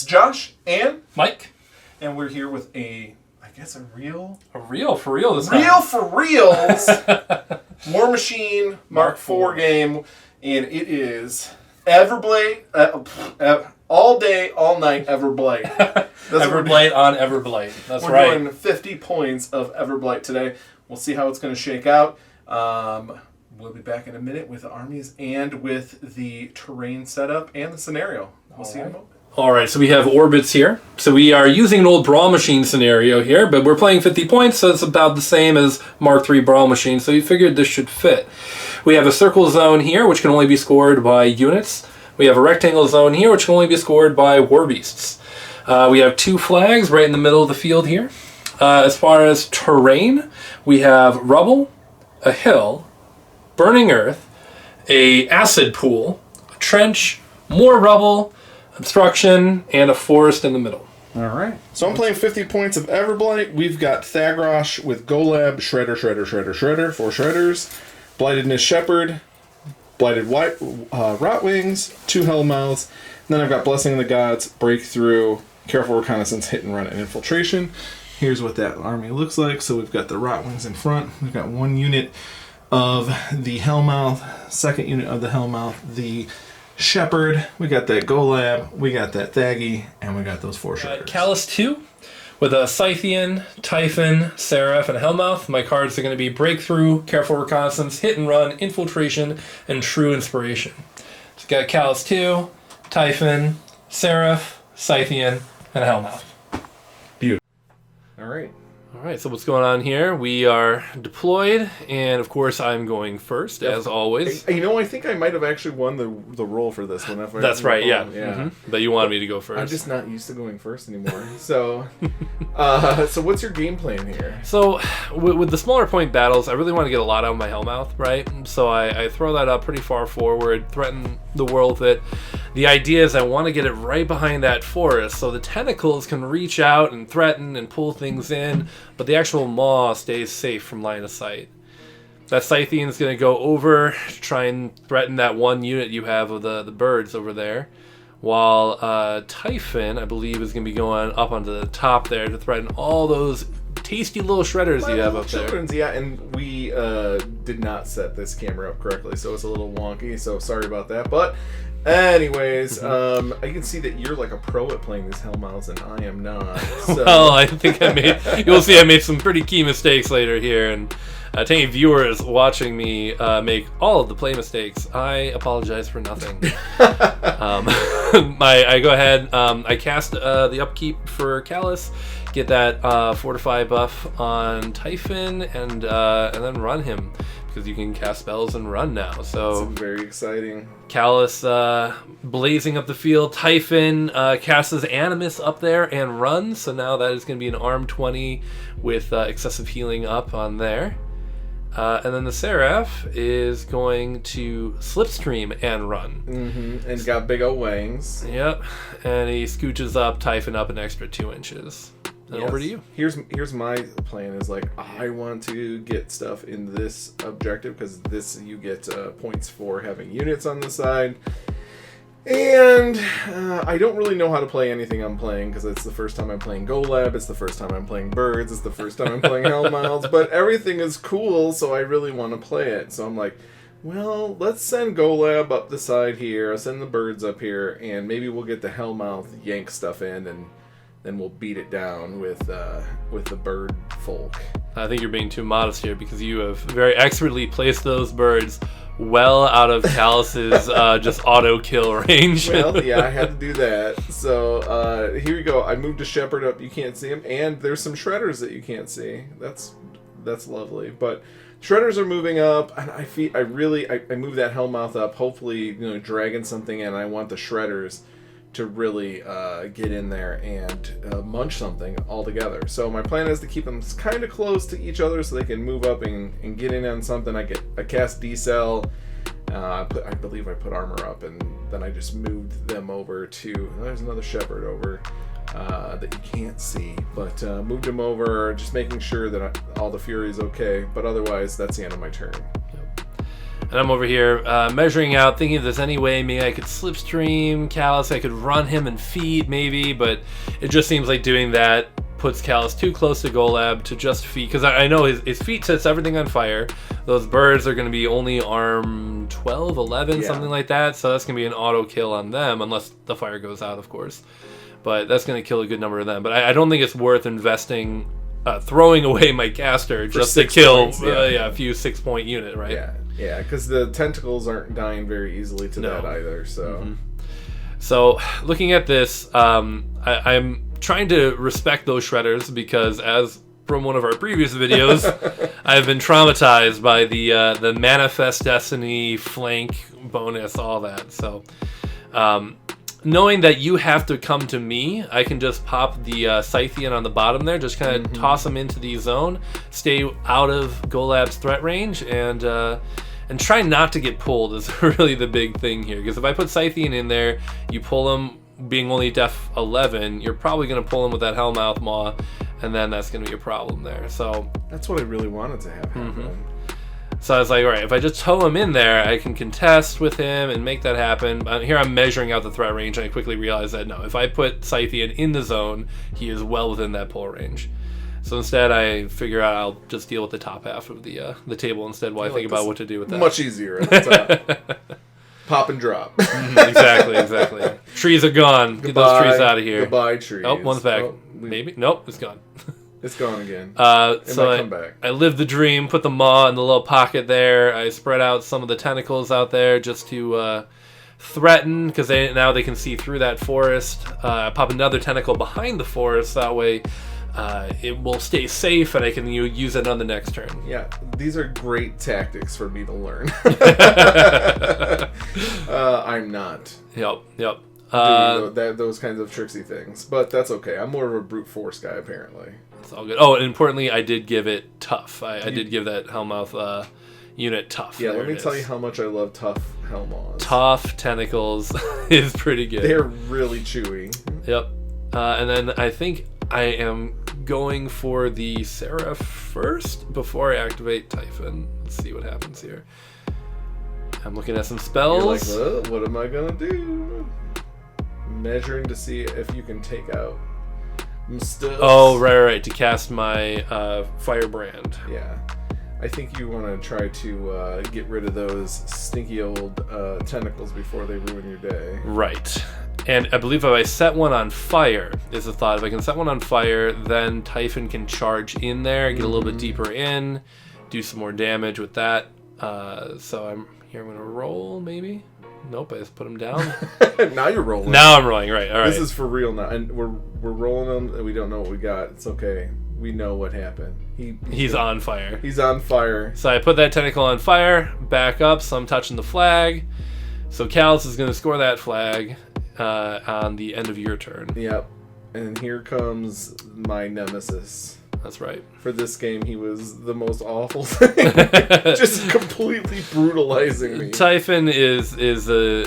Josh and Mike. And we're here with a real for real this time. Real for reals Warmachine Mk IV game, and it is Everblight, all day, all night Everblight. Everblight on Everblight. That's we're right. We're doing 50 points of Everblight today. We'll see how it's going to shake out. We'll be back in a minute with the armies and with the terrain setup and the scenario. We'll see you in a moment. Alright, so we have orbits here. So we are using an old Brawl Machine scenario here, but we're playing 50 points, so it's about the same as Mark III Brawl Machine, so you figured this should fit. We have a circle zone here, which can only be scored by units. We have a rectangle zone here, which can only be scored by war beasts. We have 2 flags right in the middle of the field here. As far as terrain, we have rubble, a hill, burning earth, a acid pool, a trench, more rubble, obstruction, and a forest in the middle. All right. So I'm playing 50 points of Everblight. We've got Thagrosh with Golab, Shredder, 4 Shredders, Blightedness Shepherd, Blighted Rotwings, 2 Hellmouths. And then I've got Blessing of the Gods, Breakthrough, Careful Reconnaissance, Hit and Run, and Infiltration. Here's what that army looks like. So we've got the Rotwings in front. We've got 1 unit of the Hellmouth, 2nd unit of the Hellmouth, the Shepherd, we got that Golab, we got that Thaggy, and we got those 4 Shredders. Callus 2 with a Scythian, Typhon, Seraph, and a Hellmouth. My cards are going to be Breakthrough, Careful Reconnaissance, Hit and Run, Infiltration, and True Inspiration. So got Callus 2, Typhon, Seraph, Scythian, and a Hellmouth. Beautiful. All right. Alright, so what's going on here? We are deployed, and of course I'm going first, as always. You know, I think I might have actually won the roll for this one. That's right, yeah. Mm-hmm. But you wanted me to go first. I'm just not used to going first anymore. So, so what's your game plan here? So, with the smaller point battles, I really want to get a lot out of my Hellmouth, right? So I throw that up pretty far forward, threaten the world with it. The idea is I want to get it right behind that forest, so the tentacles can reach out and threaten and pull things in, but the actual maw stays safe from line of sight. That Scythian's going to go over to try and threaten that 1 unit you have of the birds over there, while Typhon, I believe, is going to be going up onto the top there to threaten all those tasty little shredders you have up there. Yeah, and we did not set this camera up correctly, so it's a little wonky, so sorry about that, but anyways, I can see that you're like a pro at playing these Hellmouths, and I am not. So. Well, I think you'll see I made some pretty key mistakes later here, and to any viewers watching me make all of the play mistakes, I apologize for nothing. I go ahead, I cast the upkeep for Callus, get that Fortify buff on Typhon, and then run him. Because you can cast spells and run now. So that's very exciting. Callus blazing up the field. Typhon casts his Animus up there and runs. So now that is going to be an arm 20 with excessive healing up on there. And then the Seraph is going to Slipstream and run. Mm-hmm. And he's got big old wings. Yep. And he scooches up Typhon up an extra 2 inches. And over to you. Here's my plan is like I want to get stuff in this objective because this you get points for having units on the side, and I don't really know how to play anything I'm playing because it's the first time I'm playing Golab, it's the first time I'm playing birds, it's the first time I'm playing Hellmouths, but everything is cool, so I really want to play it. So I'm like, well, let's send Golab up the side here, I'll send the birds up here, and maybe we'll get the Hellmouth yank stuff in, and then we'll beat it down with the bird folk. I think you're being too modest here because you have very expertly placed those birds well out of Callus's just auto kill range. Well, yeah, I had to do that. So here we go. I moved a Shepherd up. You can't see him, and there's some Shredders that you can't see. That's lovely. But Shredders are moving up, and I moved that Hellmouth up. Hopefully, dragging something in. I want the Shredders to really get in there and munch something all together. So my plan is to keep them kind of close to each other so they can move up and get in on something. I cast D-Cell. I believe I put armor up, and then I just moved them over to... There's another Shepherd over that you can't see, but moved him over, just making sure that all the fury is okay. But otherwise, that's the end of my turn. And I'm over here measuring out, thinking if there's any way maybe I could slipstream Callus. I could run him and feed maybe, but it just seems like doing that puts Callus too close to Golab to just feed. Because I know his feet sets everything on fire. Those birds are going to be only arm 12, 11, something like that. So that's going to be an auto kill on them, unless the fire goes out, of course. But that's going to kill a good number of them. But I don't think it's worth investing, throwing away my caster just to kill a few 6-point unit, right? Yeah, because the tentacles aren't dying very easily to that either. So, So looking at this, I'm trying to respect those shredders because, as from one of our previous videos, I've been traumatized by the Manifest Destiny flank bonus, all that. So, knowing that you have to come to me, I can just pop the Scythian on the bottom there, just kind of toss him into the zone, stay out of Golab's threat range, and try not to get pulled is really the big thing here. Because if I put Scythian in there, you pull him being only def 11, you're probably going to pull him with that Hellmouth Maw, and then that's going to be a problem there. So that's what I really wanted to have happen. So I was like, all right, if I just tow him in there, I can contest with him and make that happen. Here I'm measuring out the threat range, and I quickly realized that no, if I put Scythian in the zone, he is well within that pull range. So instead, I figure out I'll just deal with the top half of the table instead while I think about what to do with that. Much easier at the top. Pop and drop. Exactly. Trees are gone. Get those trees out of here. Goodbye, trees. Oh, one's back. Maybe. Nope, it's gone. It's gone again. So come back. I lived the dream, put the maw in the little pocket there. I spread out some of the tentacles out there just to threaten, because now they can see through that forest. Pop another tentacle behind the forest, that way it will stay safe and I can use it on the next turn. Yeah, these are great tactics for me to learn. I'm not. Yep. Those kinds of tricksy things, but that's okay. I'm more of a brute force guy, apparently. It's all good. Oh, and importantly, I did give it tough. I did give that Hellmouth unit tough. Yeah, let me tell you how much I love tough Hellmouths. Tough tentacles is pretty good. They're really chewy. Yep. And then I think I am going for the Seraph first before I activate Typhon. Let's see what happens here. I'm looking at some spells. You're like, what am I gonna do? Measuring to see if you can take out stuff. Oh, right. To cast my Firebrand. Yeah. I think you want to try to get rid of those stinky old tentacles before they ruin your day. Right. And I believe if I set one on fire, is the thought. If I can set one on fire, then Typhon can charge in there, get a little bit deeper in, do some more damage with that. So I'm going to roll, maybe? Nope, I just put him down. Now you're rolling. Now I'm rolling, right. All right. This is for real now. And we're rolling them, and we don't know what we got. It's okay. We know what happened. He's on fire. He's on fire. So I put that tentacle on fire, back up, so I'm touching the flag. So Callus is going to score that flag on the end of your turn. Yep. And here comes my nemesis. That's right. For this game, he was the most awful thing. Just completely brutalizing me. Typhon is a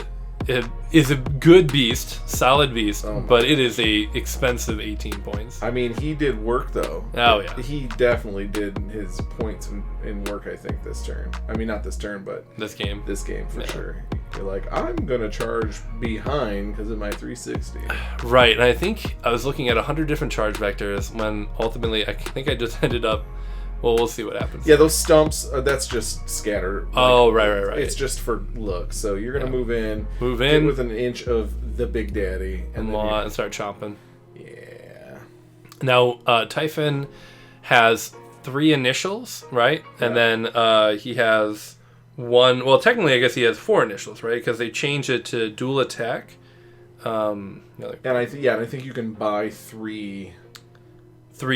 good beast, solid beast, but it is a expensive 18 points. I mean, he did work though. Oh yeah. He definitely did his points in work, I think, this turn. I mean, not this turn, but this game. This game for sure. You're like, I'm gonna charge behind because of my 360. Right, and I think I was looking at 100 different charge vectors when ultimately I think I just ended up. Well, we'll see what happens. Yeah, those stumps, that's just scatter. Oh, right. It's just for look. So you're going to move in. Get with an inch of the Big Daddy. And start chomping. Yeah. Now, Typhon has 3 initials, right? Yeah. And then he has 1... Well, technically, I guess he has 4 initials, right? Because they changed it to dual attack. And I think you can buy 3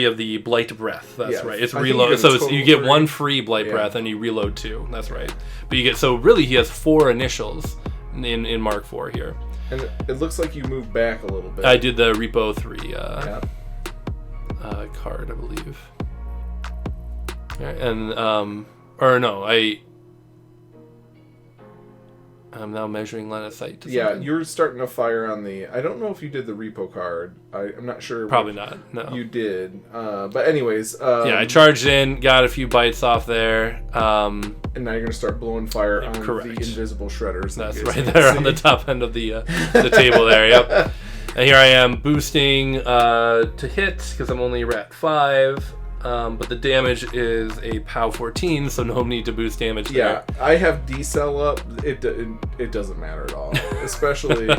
of the Blight Breath. That's right. It's reload. So you get 1 free Blight Breath and you reload 2. That's right. But you get, so really he has 4 initials in Mark IV here. And it looks like you moved back a little bit. I did the Repo 3 card, I believe. And or no, I'm now measuring line of sight. You're starting to fire on the... I don't know if you did the repo card. I'm not sure. Probably not, no. You did. But anyways... I charged in, got a few bites off there. And now you're going to start blowing fire on correct. the invisible shredders. That's right there on the top end of the table there, yep. And here I am boosting to hit, because I'm only at 5. But the damage is a POW 14, so no need to boost damage there. Yeah, I have decel up. It doesn't matter at all. Especially,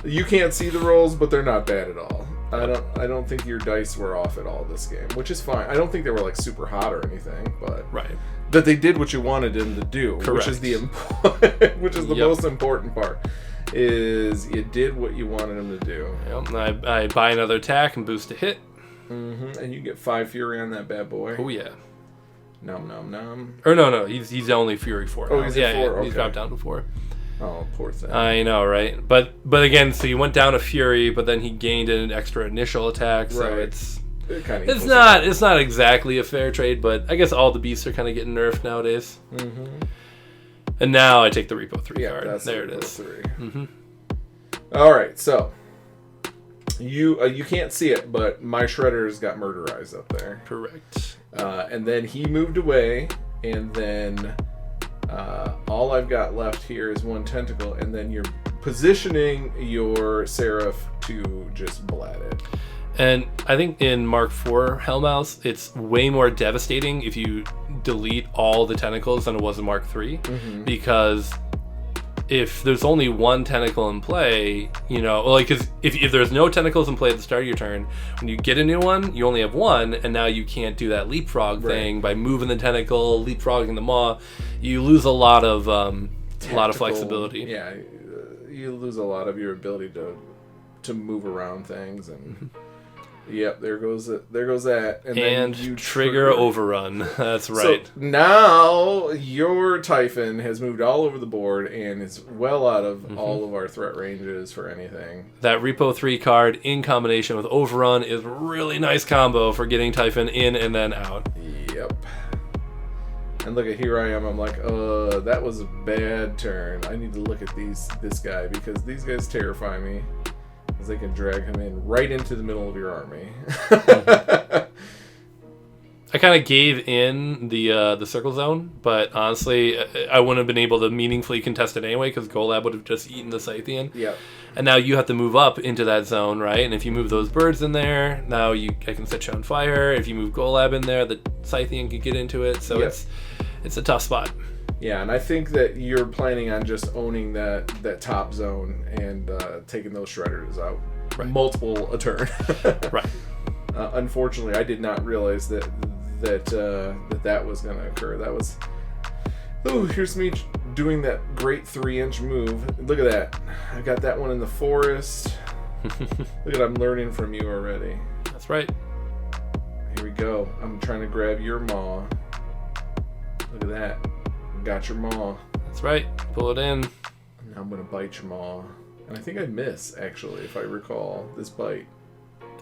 you can't see the rolls, but they're not bad at all. I don't think your dice were off at all this game, which is fine. I don't think they were like super hot or anything, but that they did what you wanted them to do, Correct. which is the most important part. Is you did what you wanted them to do. Yep. I buy another attack and boost to hit. Mm-hmm. And you get 5 fury on that bad boy. Oh yeah. Nom nom nom. Or no, he's only fury 4. Oh, he's at 4. Okay. He's dropped down to 4. Oh, poor thing. I know, right? But again, so you went down to fury, but then he gained an extra initial attack. So right. it's not exactly a fair trade, but I guess all the beasts are kind of getting nerfed nowadays. Mm-hmm. And now I take the Repo 3 card. That's there the it Repo is. 3. Mm-hmm. All right, so you can't see it, but my shredder's got murderized up there. Correct. And then he moved away, and then all I've got left here is 1 tentacle, and then you're positioning your Seraph to just blat it. And I think in Mark IV Hellmouse, it's way more devastating if you delete all the tentacles than it was in Mark III, because if there's only 1 tentacle in play, because if there's no tentacles in play at the start of your turn, when you get a new one, you only have 1, and now you can't do that leapfrog thing by moving the tentacle, leapfrogging the maw. You lose a lot of flexibility. Yeah, you lose a lot of your ability to move around things and. Yep, there goes that. And then you trigger overrun. That's right. So now your Typhon has moved all over the board and is well out of all of our threat ranges for anything. That Repo 3 card in combination with overrun is a really nice combo for getting Typhon in and then out. Yep. And look at here I am. I'm like, that was a bad turn. I need to look at this guy because these guys terrify me. Because they can drag him in right into the middle of your army. I kind of gave in the circle zone, but honestly, I wouldn't have been able to meaningfully contest it anyway because Golab would have just eaten the Scythian. Yeah. And now you have to move up into that zone, right? And if you move those birds in there, now I can set you on fire. If you move Golab in there, the Scythian can get into it. So it's a tough spot. Yeah, and I think that you're planning on just owning that top zone and taking those shredders out multiple a turn. Right. Unfortunately, I did not realize that was going to occur. That was... Oh, here's me doing that great 3-inch move. Look at that. I got that one in the forest. Look at I'm learning from you already. That's right. Here we go. I'm trying to grab your maw. Look at that. Got your maw. That's right. Pull it in. Now I'm going to bite your maw. And I think I miss, actually, if I recall, this bite.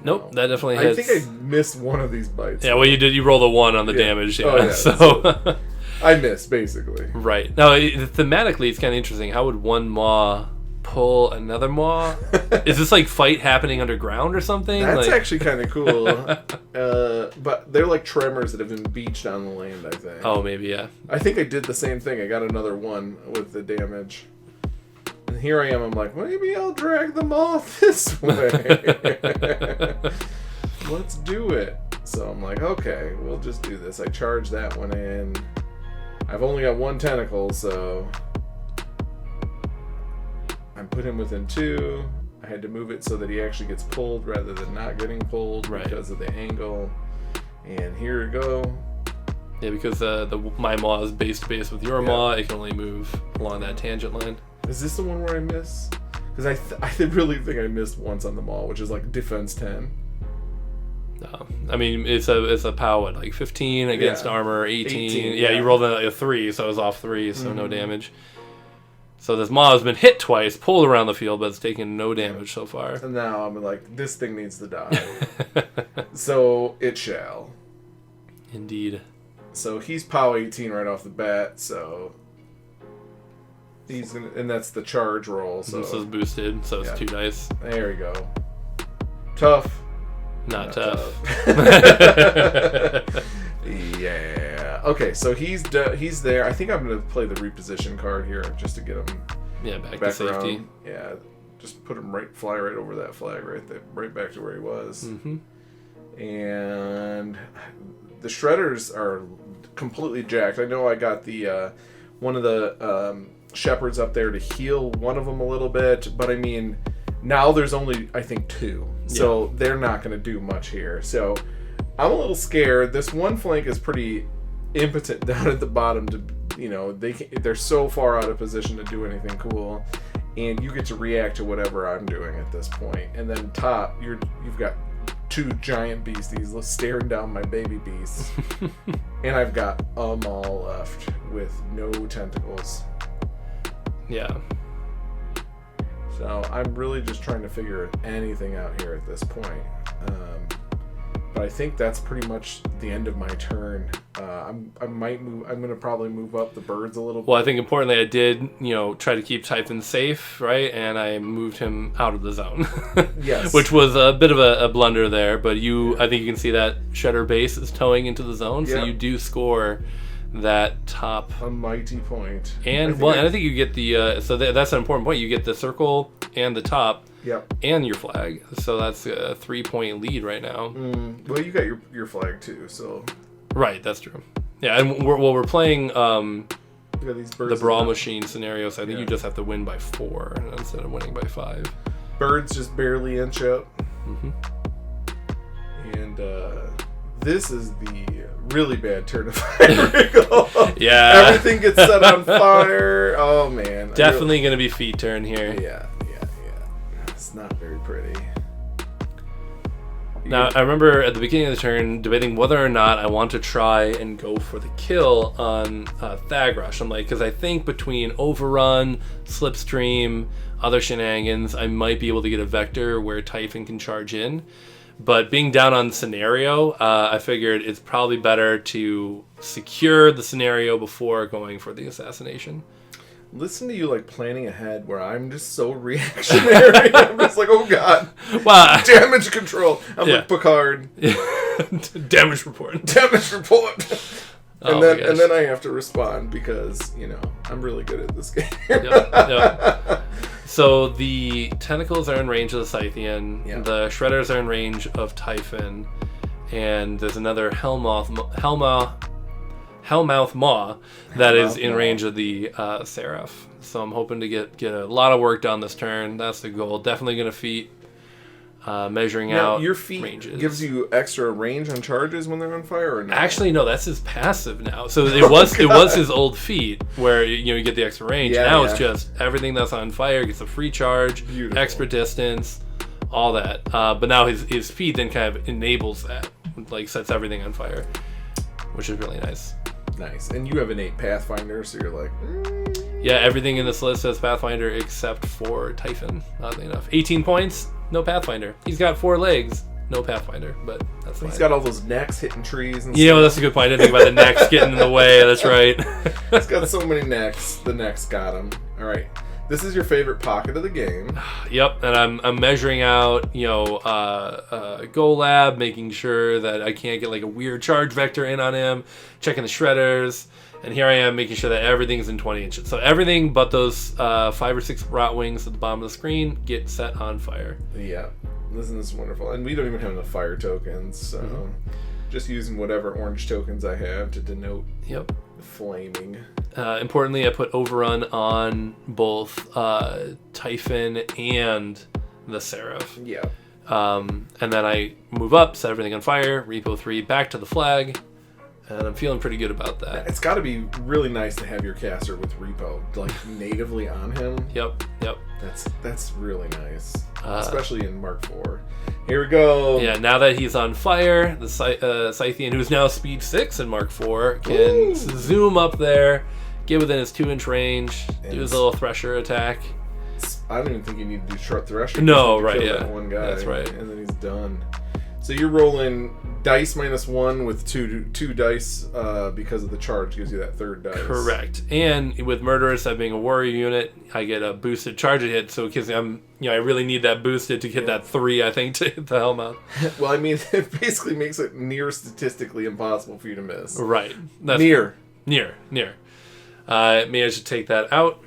Nope, that definitely hits. I think I missed one of these bites. Yeah, well, you did. You rolled a 1 on the damage. Yeah, oh, yeah. So I missed, basically. Right. Now, thematically, it's kind of interesting. How would one maw pull another maw? Is this like fight happening underground or something? That's actually kind of cool. But they're like tremors that have been beached on the land, I think. Oh, maybe, yeah. I think I did the same thing. I got another 1 with the damage. And here I am. I'm like, maybe I'll drag them off this way. Let's do it. So I'm like, okay, we'll just do this. I charge that one in. I've only got 1 tentacle, so I put him within 2. I had to move it so that he actually gets pulled rather than not getting pulled because of the angle. And here we go. Yeah, because my maw is base to base with your maw, it can only move along that tangent line. Is this the one where I miss? Because I really think I missed once on the maw, which is like defense 10. No, I mean it's a POW at like 15 against armor 18. Yeah, you rolled a 3, so I was off 3, so no damage. So this maw has been hit twice, pulled around the field, but it's taken no damage so far. And now I'm like, this thing needs to die. So it shall. Indeed. So he's POW 18 right off the bat, so He's gonna, and that's the charge roll. So this is boosted, so it's 2 dice. There we go. Tough. Not tough. Yeah. Okay, so he's there. I think I'm gonna play the reposition card here just to get him. Yeah, back to safety. Around. Yeah, just put him fly right over that flag right there, right back to where he was. Mm-hmm. And the shredders are completely jacked. I know I got the one of the shepherds up there to heal one of them a little bit, but I mean, now there's only, I think, 2. So they're not going to do much here. So I'm a little scared. This one flank is pretty impotent down at the bottom to, they're so far out of position to do anything cool. And you get to react to whatever I'm doing at this point. And then top, you've got 2 giant beasties staring down my baby beasts. And I've got a maul left with no tentacles. Yeah. So I'm really just trying to figure anything out here at this point. But I think that's pretty much the end of my turn. I might move. I'm going to probably move up the birds a little bit. Well, I think importantly, I did, try to keep Typhon safe, right? And I moved him out of the zone. Yes. Which was a bit of a blunder there, but I think you can see that Shredder base is towing into the zone, so you do score that top. A mighty point. And I think you get the that's an important point. You get the circle and the top. Yep. And your flag. So that's a 3-point lead right now. Well, you got your flag too, so. Right, that's true. Yeah, and we're playing these birds the Brawl Machine scenario, so I think you just have to win by 4 instead of winning by 5. Birds just barely inch up. Mm-hmm. And this is the really bad turn of fire. Yeah. Everything gets set on fire. Oh, man. Definitely going to be feet turn here. Yeah. It's not very pretty. Now, I remember at the beginning of the turn debating whether or not I want to try and go for the kill on Thagrush. I'm like, because I think between Overrun, Slipstream, other shenanigans, I might be able to get a vector where Typhon can charge in. But being down on scenario, I figured it's probably better to secure the scenario before going for the assassination. Listen to you like planning ahead where I'm just so reactionary. I'm just like, oh god. Well, damage control. I'm like Picard. Damage report. Damage report. And Oh then I have to respond because, I'm really good at this game. Yep. So the tentacles are in range of the Scythian. Yeah. The shredders are in range of Typhon. And there's another Hellmouth Maw that is in range of the Seraph. So I'm hoping to get a lot of work done this turn. That's the goal. Definitely going to feat measuring out your feat ranges. Gives you extra range on charges when they're on fire or no? Actually, no, that's his passive now. So it was his old feat where you get the extra range. Now it's just everything that's on fire gets a free charge, extra distance, all that. But now his feat then kind of enables that, like sets everything on fire, which is really nice. Nice. And you have an 8 Pathfinder, so you're like... Yeah, everything in this list says Pathfinder except for Typhon, oddly enough. 18 points, no Pathfinder. He's got 4 legs, no Pathfinder, but that's fine. He's got all those necks hitting trees and stuff. That's a good point. I didn't think about the necks getting in the way. That's right. He's got so many necks. The necks got him. All right. This is your favorite pocket of the game. Yep, and I'm measuring out, Golab, making sure that I can't get like a weird charge vector in on him, checking the shredders, and here I am making sure that everything's in 20 inches. So everything but those 5 or 6 rot wings at the bottom of the screen get set on fire. Yeah, this is wonderful. And we don't even have enough fire tokens, so just using whatever orange tokens I have to denote flaming. Importantly, I put Overrun on both Typhon and the Seraph. Yeah. And then I move up, set everything on fire, Repo 3 back to the flag, and I'm feeling pretty good about that. It's got to be really nice to have your caster with Repo like natively on him. Yep. That's really nice, especially in Mark IV. Here we go. Yeah, now that he's on fire, the Scythian, who's now speed 6 in Mark IV, can zoom up there, get within his 2-inch range, do his little Thresher attack. I don't even think you need to do short Thresher. No, right, that one guy. That's right. And then he's done. So you're rolling dice -1 with two dice because of the charge gives you that third dice. Correct. And with Murderous, that being a warrior unit, I get a boosted charge hit. So because I really need that boosted to get that 3, I think, to hit the Hellmouth. Well, I mean, it basically makes it near statistically impossible for you to miss. Right. Near. Managed to take that out.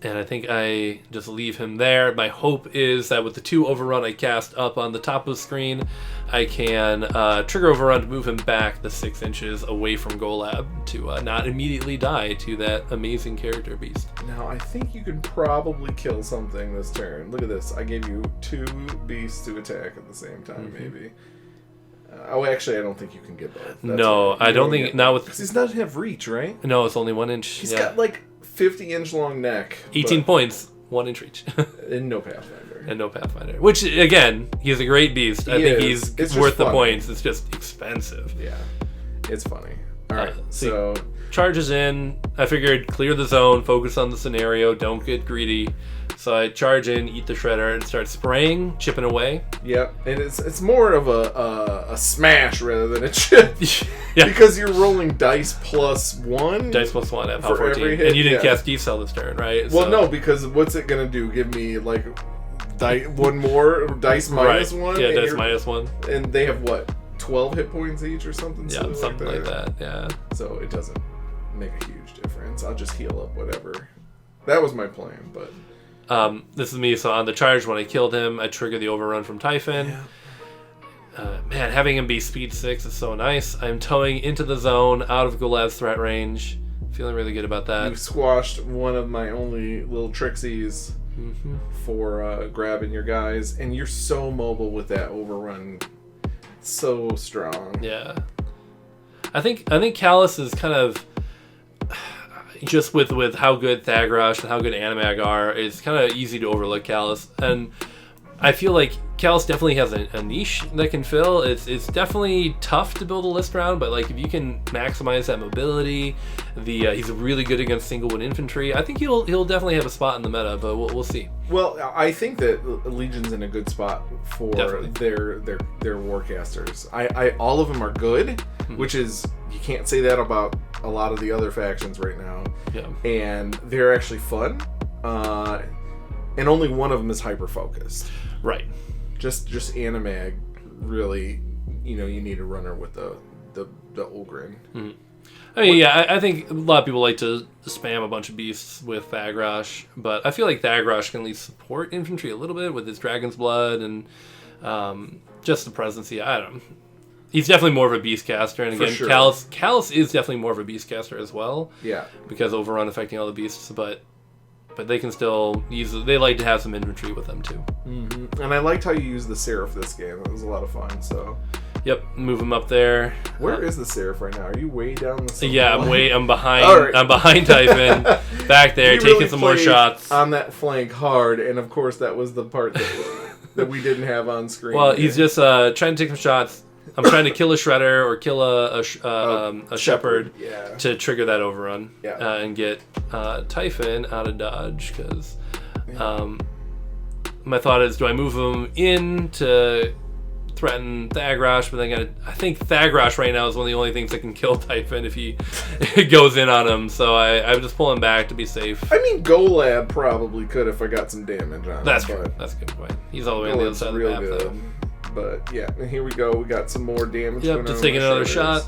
And I think I just leave him there. My hope is that with the 2 overrun I cast up on the top of the screen, I can trigger overrun to move him back the 6 inches away from Golab to not immediately die to that amazing character beast. Now, I think you can probably kill something this turn. Look at this. I gave you 2 beasts to attack at the same time, maybe. Actually, I don't think you can get both. That's no, right. I don't think... Not with... Because he doesn't have reach, right? No, it's only 1 inch. He's got, 50-inch long neck. 18 points, 1 inch reach. And no Pathfinder. Which, again, he's a great beast. I think he's worth the points. It's just expensive. Yeah. It's funny. All right, so... Charges in. I figured clear the zone, focus on the scenario, don't get greedy. So I charge in, eat the shredder, and start spraying, chipping away. Yep, and it's more of a smash rather than a chip. Yeah. Because you're rolling dice +1. Dice +1 at POW 14. And you didn't cast D-Cell this turn, right? Well, no, because what's it going to do? Give me, one more dice -1? Yeah, dice -1. And they have, 12 hit points each or something? Yeah, something like that, yeah. So it doesn't make a huge difference. I'll just heal up whatever. That was my plan, but... this is me, so on the charge, when I killed him, I trigger the overrun from Typhon. Yeah. Man, having him be speed 6 is so nice. I'm towing into the zone, out of Golab's threat range. Feeling really good about that. You've squashed one of my only little trixies for grabbing your guys, and you're so mobile with that overrun. So strong. Yeah. I think Callus is kind of... Just with how good Thagrosh and how good Animag are, it's kind of easy to overlook Callus. And I feel like Callus definitely has a niche that can fill. It's definitely tough to build a list around, but if you can maximize that mobility, he's really good against single-wood infantry. I think he'll definitely have a spot in the meta, but we'll see. Well, I think that Legion's in a good spot for their warcasters. All of them are good, which is, you can't say that about a lot of the other factions right now. Yeah. And they're actually fun. And only one of them is hyper-focused. Right. Just Animag, really, you need a runner with the Ogrin. Mm-hmm. I mean, I think a lot of people like to spam a bunch of beasts with Thagrosh, but I feel like Thagrosh can at least support infantry a little bit with his Dragon's Blood and just the presence. I don't know. He's definitely more of a beast caster, and again, Callus is definitely more of a beast caster as well. Yeah. Because overrun affecting all the beasts, but they can still use. They like to have some infantry with them too. Mm-hmm. And I liked how you used the Seraph this game. It was a lot of fun. So. Yep, move him up there. Where is the Seraph right now? Are you way down the side? Yeah, I'm behind. Right. I'm behind Typhon, back there, taking really some more shots on that flank hard, and of course that was the part that we didn't have on screen. Well, he's just trying to take some shots. I'm trying to kill a Shredder or kill a Shepherd to trigger that overrun and get Typhon out of dodge, because my thought is, do I move him in to threaten Thagrosh? But then I think Thagrosh right now is one of the only things that can kill Typhon if he goes in on him, so I would just pull him back to be safe. I mean, Golab probably could if I got some damage on him. That's true. That's a good point. He's all the way on the other side of the map, though. But yeah, and here we go. We got some more damage. Yep, just taking another shot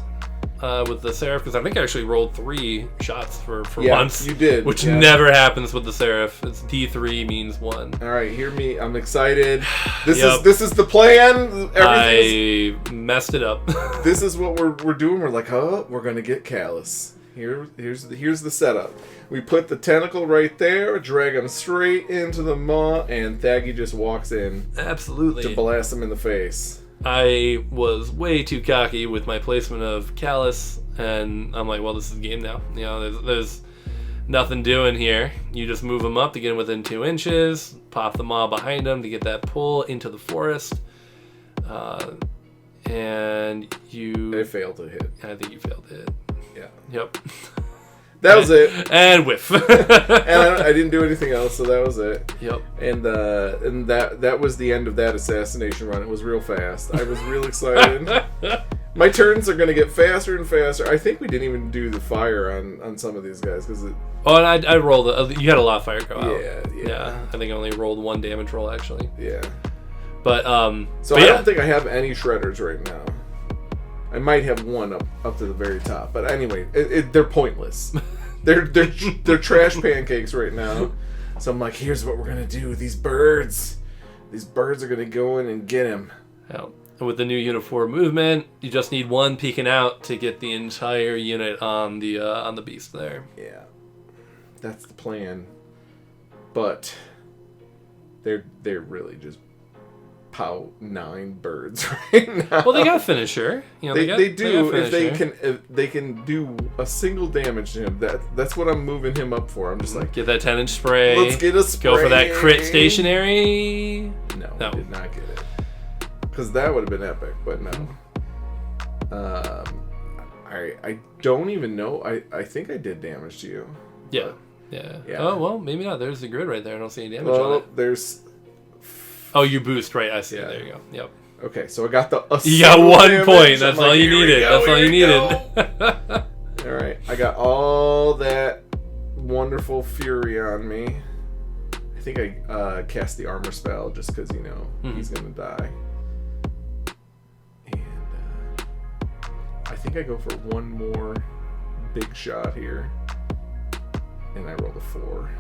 with the Seraph, because I think I actually rolled 3 shots for once. You did, which never happens with the Seraph. It's D3 means 1. All right, hear me. I'm excited. This is the plan. I messed it up. This is what we're doing. We're like, we're gonna get Callus. Here's the setup. We put the tentacle right there, drag him straight into the maw, and Thaggy just walks in. Absolutely. To blast him in the face. I was way too cocky with my placement of Callus, and I'm like, well, this is game now. There's nothing doing here. You just move him up to get him within 2 inches, pop the maw behind him to get that pull into the forest, and you... They failed to hit. I think you failed to hit. Yeah. Yep. That was it. And whiff. And I didn't do anything else, so that was it. Yep. And that was the end of that assassination run. It was real fast. I was real excited. My turns are going to get faster and faster. I think we didn't even do the fire on some of these guys because it. Oh, and I rolled. You had a lot of fire go out. Yeah. I think I only rolled 1 damage roll actually. Yeah. But So I don't think I have any shredders right now. I might have one up to the very top, but anyway, they're pointless. they're trash pancakes right now. So I'm like, here's what we're gonna do. These birds are gonna go in and get him. Yeah. With the new Unit 4 movement, you just need one peeking out to get the entire unit on the beast there. Yeah, that's the plan. But they're really just pow 9 birds right now. Well, they got a finisher. You know, they do if they can do a single damage to him. That's what I'm moving him up for. I'm just like, get that 10-inch spray. Let's get a spray. Go for that crit stationary. No, I did not get it. Because that would have been epic, but no. I don't even know. I think I did damage to you. Yeah. Oh, well, maybe not. There's the grid right there. I don't see any damage on it. There's... Oh, you boost, right. I see it. There you go. Yep. Okay, so I got the... You got 1 point. That's all you needed. That's all you needed. All right. I got all that wonderful fury on me. I think I cast the armor spell just because, he's going to die. And I think I go for one more big shot here. And I roll a 4.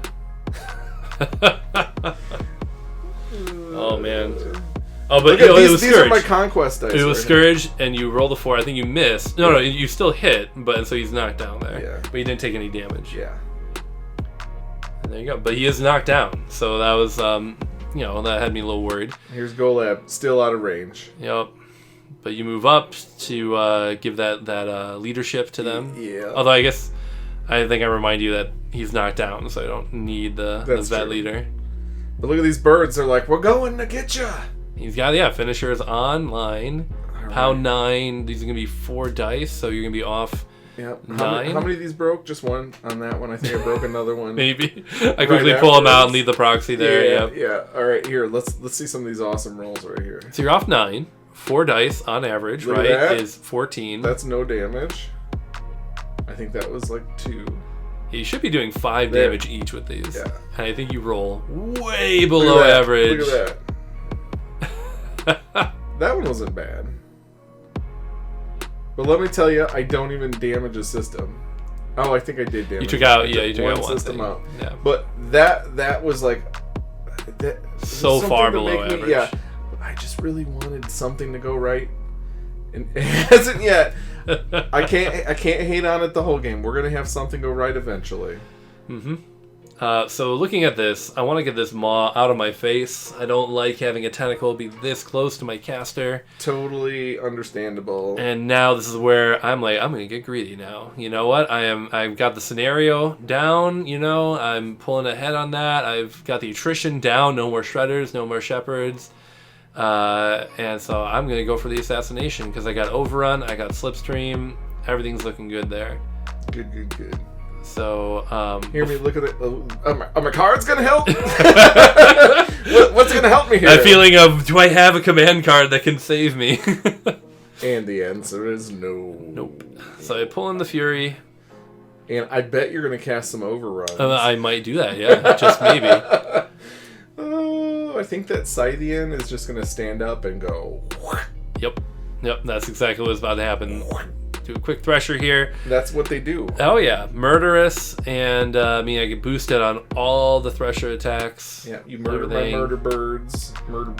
Oh, man. Oh, but it was these Scourge. are my conquest dice. It was Scourge, and you rolled a 4. I think you missed. No, you still hit, but so he's knocked down there. Yeah. But you didn't take any damage. Yeah. And there you go. But he is knocked down. So that was, that had me a little worried. Here's Golab, still out of range. Yep. But you move up to give that leadership to them. Yeah. Although I think I remind you that he's knocked down, so I don't need that leader. But look at these birds. They're like, we're going to get you. He's got, finishers online. Right. Pound 9. These are going to be 4 dice, so you're going to be off 9. How many of these broke? Just one on that one. I think I broke another one. Maybe. I quickly pull them out and leave the proxy there. Yeah. All right, here. Let's see some of these awesome rolls right here. So you're off 9. 4 dice on average, Look right? at that. Is 14. That's no damage. I think that was like 2. You should be doing 5 damage each with these. Yeah. And I think you roll way below average. Look at that. That one wasn't bad. But let me tell you, I don't even damage a system. Oh, I think I did damage. You took out, you took out one system thing. out. Yeah. But that was like so far below average. I just really wanted something to go right, and it hasn't yet. I can't hate on it the whole game. We're gonna have something go right eventually. Mm-hmm. So looking at this, I want to get this maw out of my face. I don't like having a tentacle be this close to my caster. Totally understandable. And now this is where I'm like, I'm gonna get greedy now. You know what? I've got the scenario down. I'm pulling ahead on that. I've got the attrition down. No more shredders. No more shepherds. And so I'm gonna go for the assassination because I got overrun. I got slipstream. Everything's looking good there. Good. So, hear me, look at it. Are my cards gonna help? What's gonna help me here? That feeling of, do I have a command card that can save me? And the answer is no. Nope. So I pull in the Fury. And I bet you're gonna cast some overruns. I might do that, yeah. Just maybe. Oh, I think that Scythian is just gonna stand up and go. Yep. That's exactly what's about to happen. Do a quick Thresher here. That's what they do. Oh yeah, Murderous, and I get boosted on all the Thresher attacks. Yeah, you murder my murder birds. Murder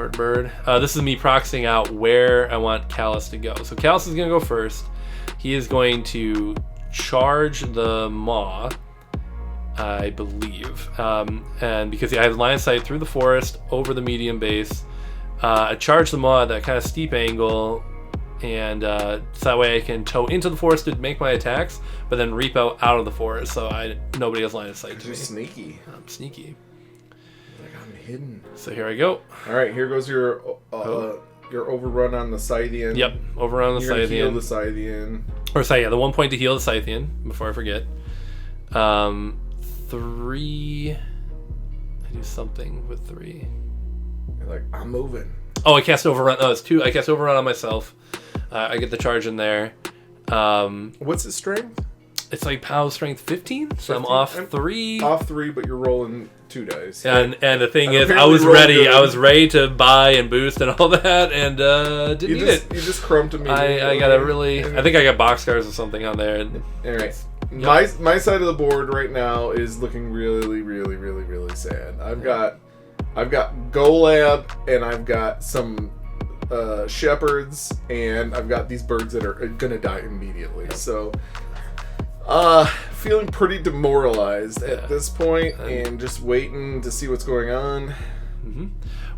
bird. This is me proxying out where I want Callus to go. So Callus is gonna go first. He is going to charge the maw, I believe, and because I have line of sight through the forest over the medium base, I charge the maw at that kind of steep angle. And so that way I can tow into the forest to make my attacks, but then reap out of the forest, so nobody has line of sight to me. You're sneaky. I'm sneaky. Like I'm hidden. So here I go. All right, here goes your overrun on the Scythian. Yep, overrun on the You're Scythian. Heal the Scythian. Or sorry, the 1 point to heal the Scythian before I forget. 3. I do something with 3. You're like, I'm moving. Oh, I cast Overrun. Oh, it's 2. I cast Overrun on myself. I get the charge in there. What's his strength? It's like POW strength 15, so I'm off 3. Off 3, but you're rolling 2 dice. And the thing is, I was ready. I was ready to buy and boost and all that, and didn't need it. You just crumped me. I got a really. I think I got boxcars or something on there. And, all right. Yep. My side of the board right now is looking really, really, really, really sad. I've got Golab, and I've got some shepherds, and I've got these birds that are gonna die immediately. Yep. So, feeling pretty demoralized at this point, and just waiting to see what's going on. Mm-hmm.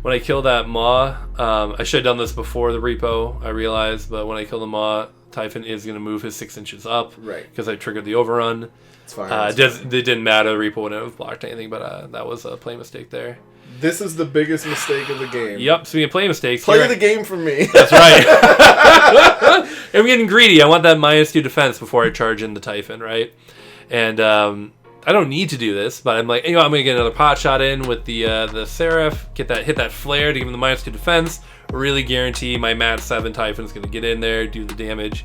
When I kill that Maw, I should have done this before the repo, I realized, but when I kill the Maw, Typhon is going to move his 6 inches up. Right. Because I triggered the overrun. It's fine. It didn't matter, the repo wouldn't have blocked anything, but that was a play mistake there. This is the biggest mistake of the game. Yep, speaking of play mistakes. Play the game for me. That's right. I'm getting greedy. I want that -2 defense before I charge in the Typhon, right? And I don't need to do this, but I'm like, I'm going to get another pot shot in with the Seraph, hit that flare to give him the -2 defense, really guarantee my Mat 7 Typhon's going to get in there, do the damage,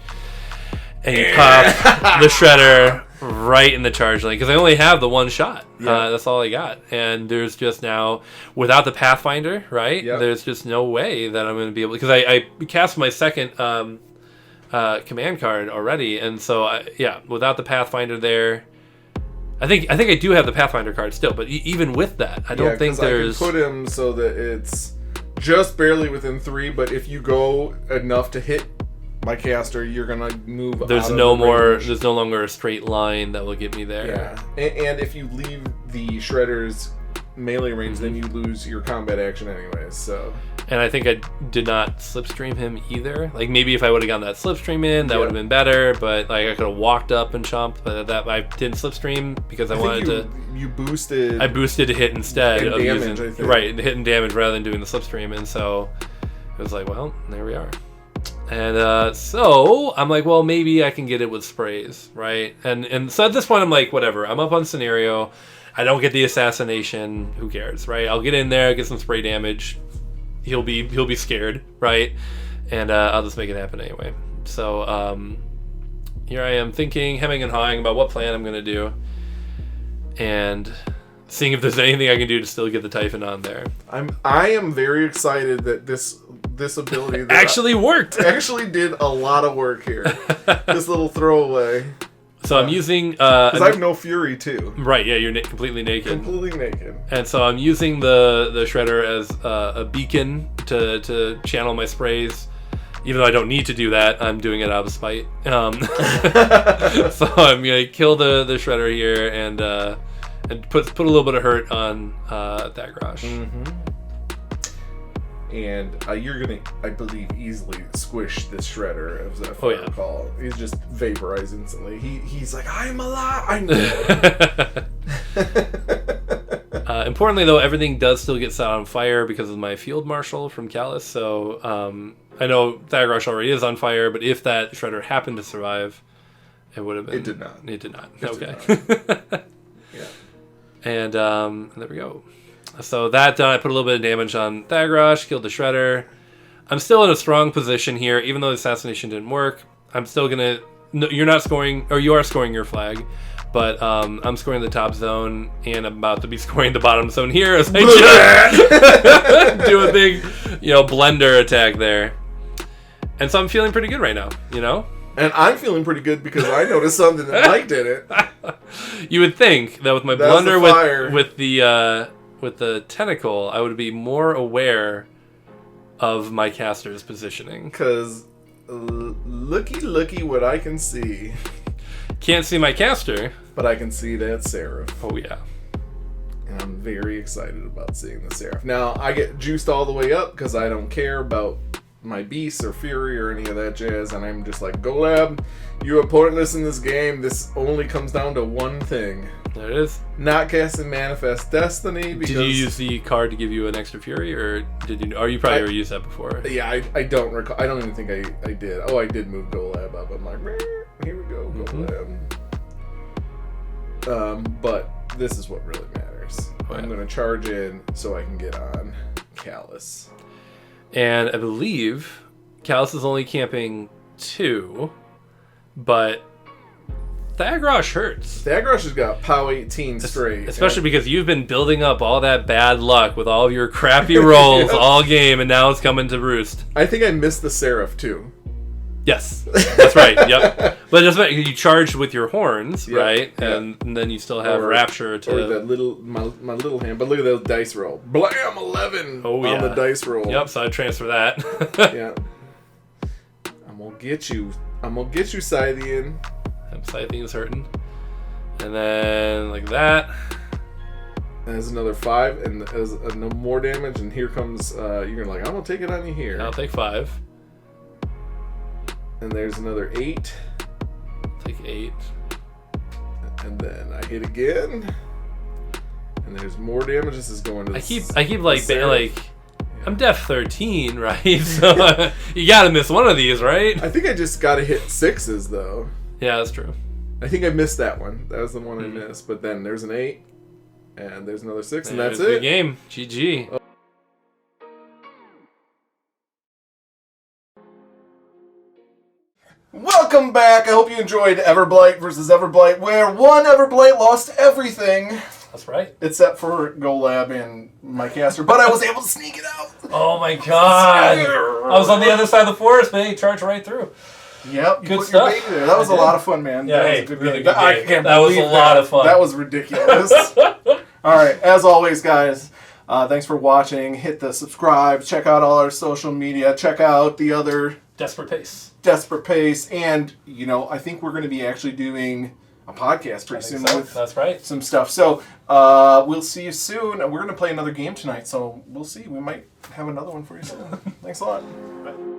and you pop the Shredder right in the charge lane, because I only have the one shot. Yeah. That's all I got. And there's just now, without the Pathfinder, right, there's just no way that I'm going to be able, because I cast my second command card already, and so, without the Pathfinder there, I think I do have the Pathfinder card still, but even with that, I don't think there's... I can put him so that it's just barely within 3, but if you go enough to hit my caster, you're gonna move. There's no more. There's no longer a straight line that will get me there. Yeah, and if you leave the Shredder's melee range, then you lose your combat action anyways. So. And I think I did not slipstream him either. Like, maybe if I would have gotten that slipstream in, that would have been better. But like, I could have walked up and chomped, but that I didn't slipstream because I wanted to. You boosted. I boosted to hit instead of damage, using hit and damage rather than doing the slipstream, and so it was like, well, there we are. And so I'm like, well, maybe I can get it with sprays, right? And so at this point, I'm like, whatever. I'm up on scenario. I don't get the assassination. Who cares, right? I'll get in there, get some spray damage. He'll be scared, right? And I'll just make it happen anyway. So here I am thinking, hemming and hawing about what plan I'm gonna do, and seeing if there's anything I can do to still get the Typhon on there. I am very excited that this ability that actually worked. Actually did a lot of work here. This little throwaway. So I'm using... Because I have no fury, too. Right, yeah, you're completely naked. Completely naked. And so I'm using the Shredder as a beacon to channel my sprays. Even though I don't need to do that, I'm doing it out of spite. So I'm going to kill the Shredder here and put a little bit of hurt on Thagrosh. Mm-hmm. And you're going to, I believe, easily squish this Shredder, if I recall. He's just vaporized instantly. He's like, I'm alive! I know. Importantly, though, everything does still get set on fire because of my Field Marshal from Callus. So I know Thagrosh already is on fire, but if that Shredder happened to survive, it would have been... It did not. It did not. It okay. Did not. Yeah. And there we go. So that done, I put a little bit of damage on Thagrosh, killed the Shredder. I'm still in a strong position here, even though the assassination didn't work. I'm still gonna... No, you're not scoring, or you are scoring your flag, but I'm scoring the top zone, and I'm about to be scoring the bottom zone here as I just do a big, blender attack there. And so I'm feeling pretty good right now, And I'm feeling pretty good because I noticed something that Mike didn't. You would think that with my blunder with the tentacle, I would be more aware of my caster's positioning. Because looky what I can see. Can't see my caster. But I can see that Seraph. Oh, yeah. And I'm very excited about seeing the Seraph. Now, I get juiced all the way up because I don't care about my beasts or fury or any of that jazz, and I'm just like, Golab, you are pointless in this game. This only comes down to one thing. There it is. Not casting Manifest Destiny. Because... Did you use the card to give you an extra fury, or did you? Or you probably already used that before. Yeah, I don't recall. I don't even think I did. Oh, I did move Golab up. I'm like, here we go, Golab. But this is what really matters. I'm going to charge in so I can get on Callus. And I believe Callus is only camping 2, but Thagrosh hurts. Thagrosh has got POW 18 straight. Especially because you've been building up all that bad luck with all of your crappy rolls all game, and now it's coming to roost. I think I missed the Seraph, too. Yes, that's right. Yep. But just you charged with your horns, right? Yep. And then you still have Rapture to... Or that little, my little hand. But look at those dice roll. Blam! 11 on the dice roll. Yep, so I transfer that. Yeah. I'm going to get you. I'm going to get you, Scythian. Scythian's hurting. And then like that. And there's another 5, and there's no more damage, and here comes, you're like, I'm going to take it on you here. I'll take 5. And there's another 8. Take 8. And then I hit again. And there's more damage. This is going to I keep like I'm def 13, right? So you gotta miss one of these, right? I think I just gotta hit 6s though. Yeah, that's true. I think I missed that one. That was the one I missed. But then there's an 8. And there's another 6, and that's it. Good game. GG. Welcome back. I hope you enjoyed Everblight versus Everblight, where one Everblight lost everything. That's right. Except for GoLab and my caster, but I was able to sneak it out. Oh my god. I was on the other side of the forest, man. He charged right through. Yep. Good stuff. There. That was a lot of fun, man. Yeah, that was a good really game. good I game. can't That was believe a lot of fun. That was ridiculous. All right. As always, guys, thanks for watching. Hit the subscribe. Check out all our social media. Check out the other... Desperate Pace, and I think we're going to be actually doing a podcast pretty soon with That's right. some stuff. So we'll see you soon. We're going to play another game tonight, so we'll see. We might have another one for you soon. Thanks a lot. Bye.